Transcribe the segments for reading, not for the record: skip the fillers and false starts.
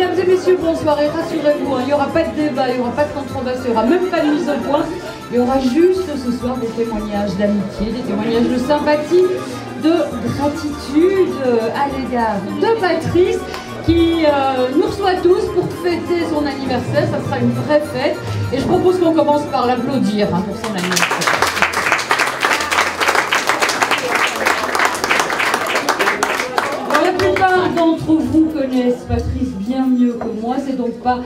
Mesdames et messieurs, bonsoir et rassurez-vous, il n'y aura pas de débat, il n'y aura pas de controverse, il n'y aura même pas de mise au point. Il y aura juste ce soir des témoignages d'amitié, des témoignages de sympathie, de gratitude à l'égard de Patrice qui nous reçoit tous pour fêter son anniversaire. Ça sera une vraie fête et je propose qu'on commence par l'applaudir pour son anniversaire. La plupart d'entre vous connaissent Patrice bien mieux que moi, c'est donc pas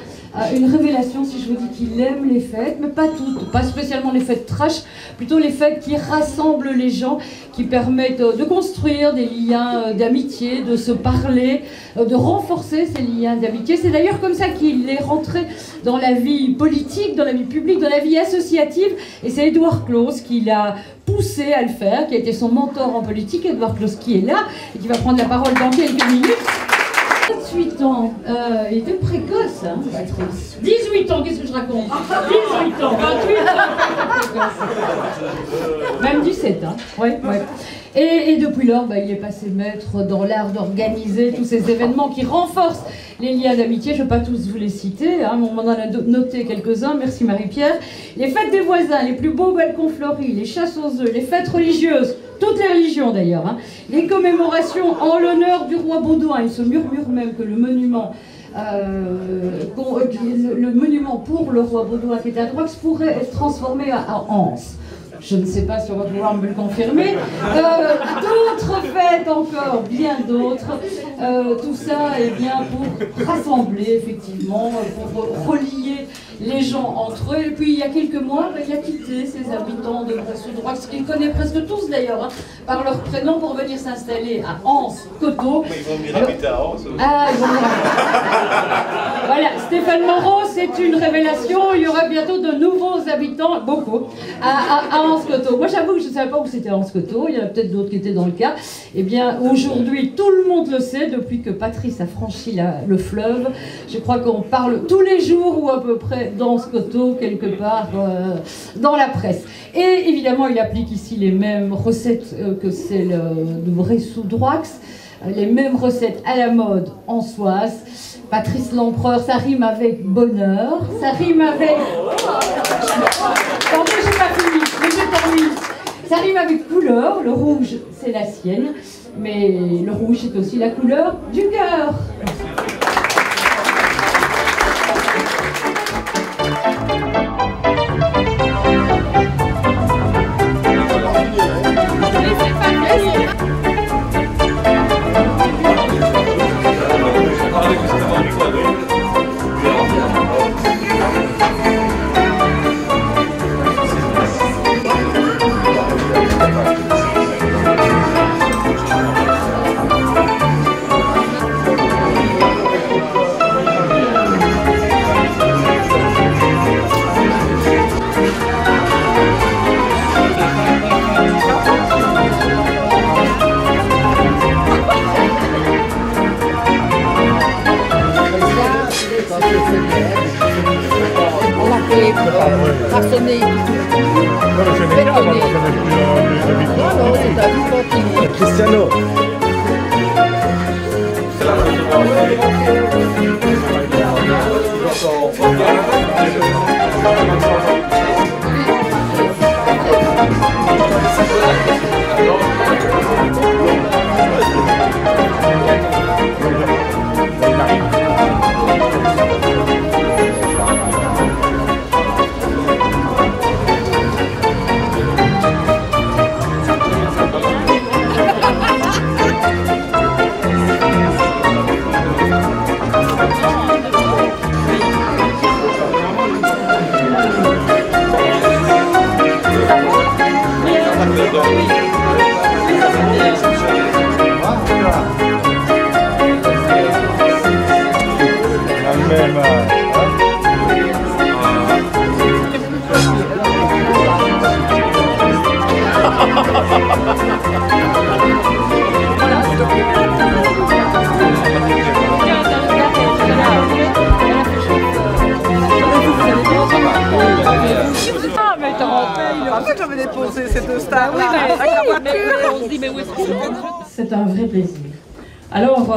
une révélation si je vous dis qu'il aime les fêtes, mais pas toutes, pas spécialement les fêtes trash, plutôt les fêtes qui rassemblent les gens, qui permettent de construire des liens d'amitié, de se parler, de renforcer ces liens d'amitié. C'est d'ailleurs comme ça qu'il est rentré dans la vie politique, dans la vie publique, dans la vie associative, et c'est Édouard Clos qui l'a poussé à le faire, qui a été son mentor en politique. Édouard Clos qui est là et qui va prendre la parole dans quelques minutes. 18 ans, il était précoce, hein, Patrice. 18 ans, qu'est-ce que je raconte? 18 ans, 28 ans, même 17, hein, ouais. Et depuis lors, il est passé maître dans l'art d'organiser tous ces événements qui renforcent les liens d'amitié. Je ne vais pas tous vous les citer, hein, on m'en a noté quelques-uns, merci Marie-Pierre. Les fêtes des voisins, les plus beaux balcons fleuris, les chasses aux œufs, les fêtes religieuses, toutes les religions d'ailleurs, hein, les commémorations en l'honneur du roi Baudouin. Il se murmure même que le monument pour le roi Baudouin qui est à Droix pourrait être transformé à Anse. Je ne sais pas si on va pouvoir me le confirmer. D'autres fêtes encore, bien d'autres. Tout ça est bien pour rassembler, effectivement, pour relier les gens entre eux. Et puis, il y a quelques mois, il a quitté ses habitants de Bresse-Droix, ce qu'il connaît presque tous d'ailleurs, hein, par leur prénom, pour venir s'installer à Anse-Coteau. Ils vont venir habiter à Anse. Ah, ils vont venir. Voilà, Stéphane Moreau, c'est une révélation. Il y aura bientôt de nouveaux habitants, beaucoup, à Anse-Coteau. Moi, j'avoue que je ne savais pas où c'était Anse-Coteau. Il y en a peut-être d'autres qui étaient dans le cas. Eh bien, aujourd'hui, tout le monde le sait, depuis que Patrice a franchi le fleuve. Je crois qu'on parle tous les jours, ou à peu près, d'Anse-Coteau, quelque part, dans la presse. Et évidemment, il applique ici les mêmes recettes que celles de Bresse-Droix, les mêmes recettes à la mode ansoise. Patrice l'Empereur, ça rime avec bonheur, ça rime avec... Pardon, j'ai pas fini, mais j'ai terminé. Ça rime avec couleur, le rouge c'est la sienne, mais le rouge c'est aussi la couleur du cœur. Cristiano. J'avais déposé ces deux stars. C'est un vrai plaisir. Alors,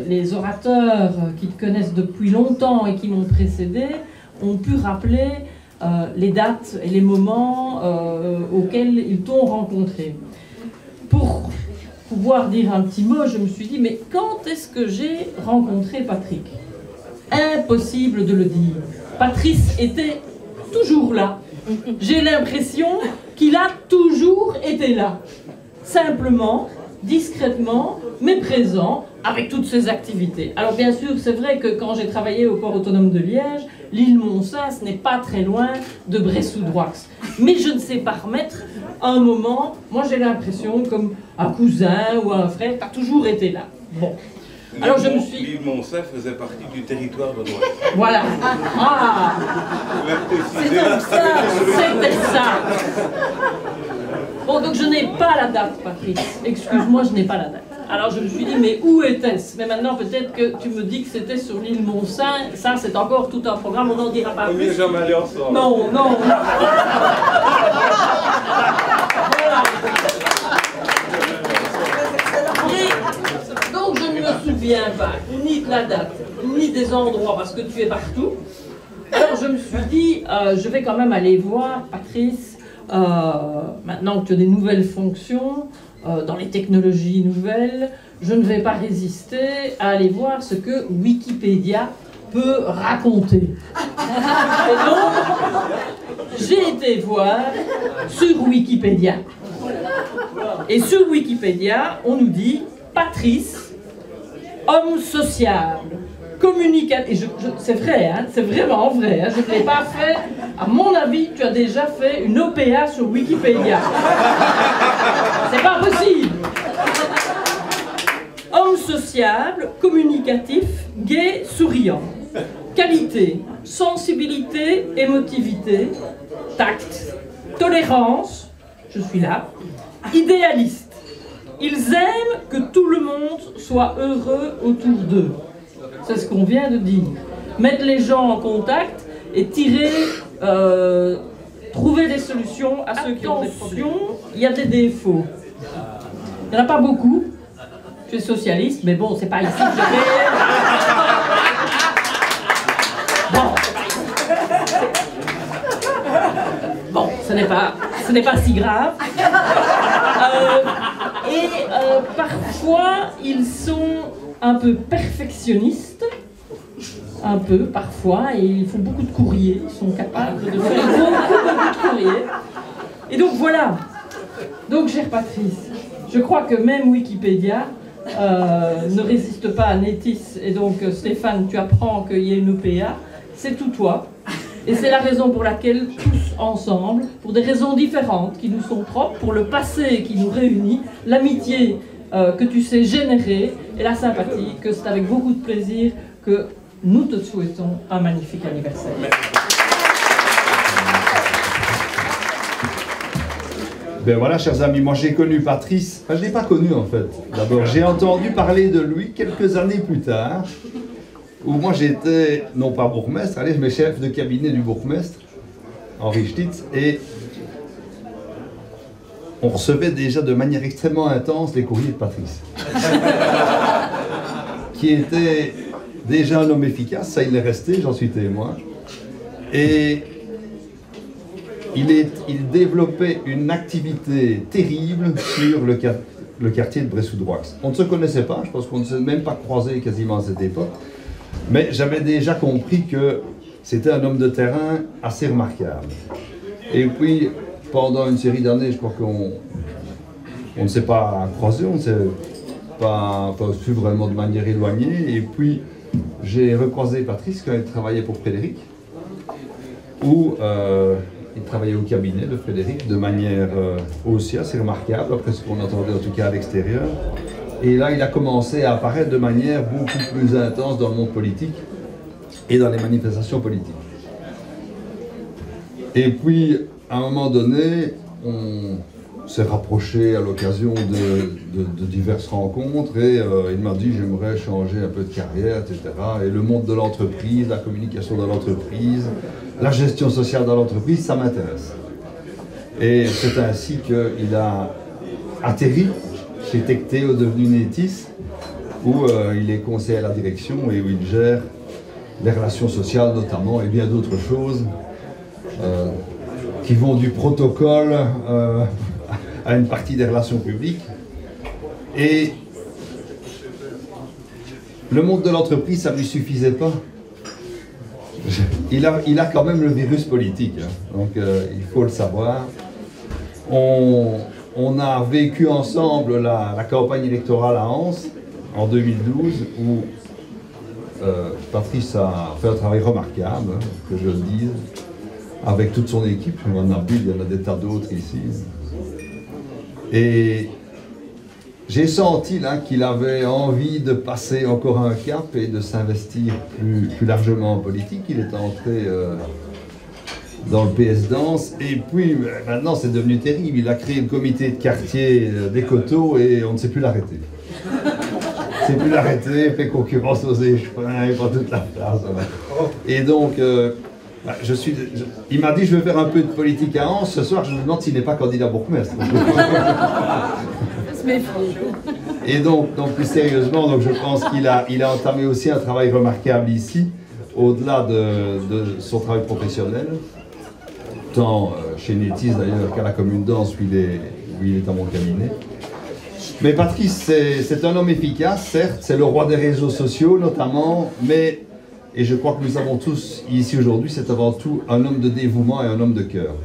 les orateurs qui te connaissent depuis longtemps et qui m'ont précédé ont pu rappeler les dates et les moments auxquels ils t'ont rencontré. Pour pouvoir dire un petit mot, je me suis dit, mais quand est-ce que j'ai rencontré Patrick? Impossible de le dire. Patrice était toujours là. J'ai l'impression qu'il a toujours été là. Simplement, discrètement, mais présent, avec toutes ses activités. Alors bien sûr, c'est vrai que quand j'ai travaillé au port autonome de Liège, l'île Moncin, ce n'est pas très loin de Bressou-Droix. Mais je ne sais pas remettre un moment, moi j'ai l'impression comme un cousin ou un frère, tu as toujours été là. Bon. Alors je me suis... L'île Moncin faisait partie du territoire de Droite. Voilà. Ah, c'est donc ça, c'était ça. Bon, donc je n'ai pas la date, Patrice. Excuse-moi, je n'ai pas la date. Alors je me suis dit, mais où était-ce? Mais maintenant, peut-être que tu me dis que c'était sur l'île Moncin. Ça, c'est encore tout un programme, on n'en dira pas plus. On n'y est jamais allé ensemble. Non, non. Voilà. Et donc, je ne me souviens pas ni de la date, ni des endroits, parce que tu es partout. Alors, je me suis dit, je vais quand même aller voir Patrice, maintenant que tu as des nouvelles fonctions, dans les technologies nouvelles, je ne vais pas résister à aller voir ce que Wikipédia peut raconter. Et donc, j'ai été voir sur Wikipédia. Et sur Wikipédia, on nous dit Patrice, homme sociable, communicateur. Et c'est vrai, hein, c'est vraiment vrai. Hein, je ne l'ai pas fait. À mon avis, tu as déjà fait une OPA sur Wikipédia. C'est pas possible. Homme sociable, communicatif, gai, souriant. Qualité, sensibilité, émotivité, tact, tolérance, je suis là, idéaliste. Ils aiment que tout le monde soit heureux autour d'eux. C'est ce qu'on vient de dire. Mettre les gens en contact et tirer, trouver des solutions à ceux qui ont des problèmes. Il y a des défauts. Il n'y en a pas beaucoup. Je suis socialiste, mais bon, c'est pas ici que je vais. Bon, ce n'est pas si grave. Parfois, ils sont un peu perfectionnistes. Un peu, parfois, et ils font beaucoup de courriers. Ils sont capables de faire beaucoup de courriers. Et donc, voilà. Donc, cher Patrice, je crois que même Wikipédia ne résiste pas à Nétis. Et donc, Stéphane, tu apprends qu'il y a une OPA. C'est tout toi. Et c'est la raison pour laquelle, tous ensemble, pour des raisons différentes qui nous sont propres, pour le passé qui nous réunit, l'amitié que tu sais générer et la sympathie, que c'est avec beaucoup de plaisir que nous te souhaitons un magnifique anniversaire. Ben voilà, chers amis, moi j'ai connu Patrice, enfin je ne l'ai pas connu en fait. D'abord, j'ai entendu parler de lui quelques années plus tard, où moi j'étais, non pas bourgmestre, mais chef de cabinet du bourgmestre, Henri Stitz, et on recevait déjà de manière extrêmement intense les courriers de Patrice, qui était déjà un homme efficace, ça il est resté, j'en suis témoin, et il développait une activité terrible sur le quartier de Bressou-Droix. On ne se connaissait pas, je pense qu'on ne s'est même pas croisé quasiment à cette époque, mais j'avais déjà compris que c'était un homme de terrain assez remarquable. Et puis, pendant une série d'années, je crois qu'on ne s'est pas croisé, on ne s'est pas su vraiment de manière éloignée. Et puis, j'ai recroisé Patrice quand il travaillait pour Frédéric, où il travaillait au cabinet de Frédéric de manière aussi assez remarquable, après ce qu'on entendait en tout cas à l'extérieur. Et là, il a commencé à apparaître de manière beaucoup plus intense dans le monde politique et dans les manifestations politiques. Et puis, à un moment donné, on s'est rapproché à l'occasion de diverses rencontres et il m'a dit j'aimerais changer un peu de carrière, etc. Et le monde de l'entreprise, la communication dans l'entreprise, la gestion sociale dans l'entreprise, ça m'intéresse. Et c'est ainsi qu'il a atterri chez Tecteo, devenu Nétis, où il est conseiller à la direction et où il gère les relations sociales notamment et bien d'autres choses qui vont du protocole à une partie des relations publiques. Et le monde de l'entreprise, ça ne lui suffisait pas. Il a quand même le virus politique, hein. Donc il faut le savoir. On a vécu ensemble la campagne électorale à Anse en 2012 où Patrice a fait un travail remarquable, hein, que je le dise, avec toute son équipe. Il y en a plus, il y en a des tas d'autres ici. Et j'ai senti là qu'il avait envie de passer encore un cap et de s'investir plus largement en politique. Il est entré dans le PS Danse et puis maintenant c'est devenu terrible. Il a créé le comité de quartier des Coteaux et on ne sait plus l'arrêter. C'est plus l'arrêter, fait concurrence aux échevins, il prend toute la place. Et donc, il m'a dit je vais faire un peu de politique à Anse. Ce soir, je me demande s'il n'est pas candidat bourgmestre. Et donc plus sérieusement, donc je pense qu'il a entamé aussi un travail remarquable ici, au-delà de son travail professionnel, tant chez Netis d'ailleurs qu'à la commune d'Anse où il est à mon cabinet. Mais Patrice, c'est un homme efficace, certes, c'est le roi des réseaux sociaux notamment, mais, et je crois que nous avons tous ici aujourd'hui, c'est avant tout un homme de dévouement et un homme de cœur.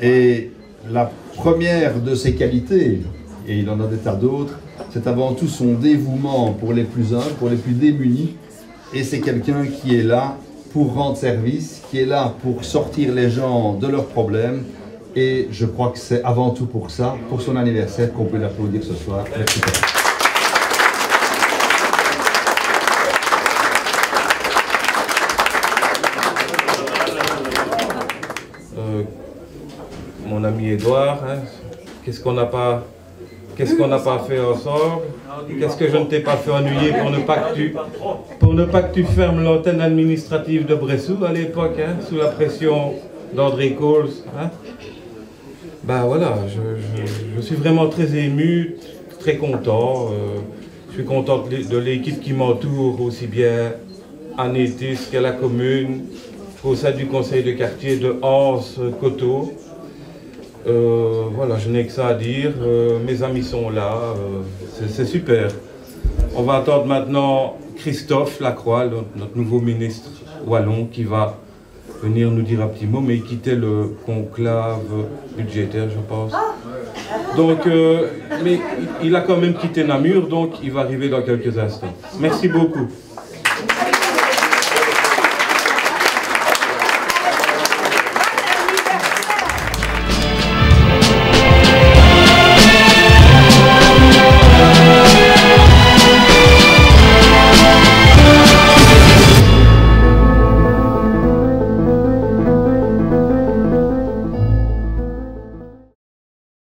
Et la première de ses qualités, et il en a des tas d'autres, c'est avant tout son dévouement pour les plus humbles, pour les plus démunis, et c'est quelqu'un qui est là pour rendre service, qui est là pour sortir les gens de leurs problèmes, et je crois que c'est avant tout pour ça, pour son anniversaire, qu'on peut l'applaudir ce soir. Merci. Mon ami Edouard, hein, qu'est-ce qu'on n'a pas fait ensemble? Qu'est-ce que je ne t'ai pas fait ennuyer pour ne pas que tu fermes l'antenne administrative de Bressou à l'époque, hein, sous la pression d'André Coles, hein? Ben voilà, je suis vraiment très ému, très content. Je suis content de l'équipe qui m'entoure, aussi bien à Netis qu'à la commune, au sein du conseil de quartier de Anse, Coteaux. Voilà, je n'ai que ça à dire. Mes amis sont là, c'est super. On va attendre maintenant Christophe Lacroix, notre nouveau ministre wallon, qui va venir nous dire un petit mot, mais il quittait le conclave budgétaire, je pense. Donc, mais il a quand même quitté Namur, donc il va arriver dans quelques instants. Merci beaucoup.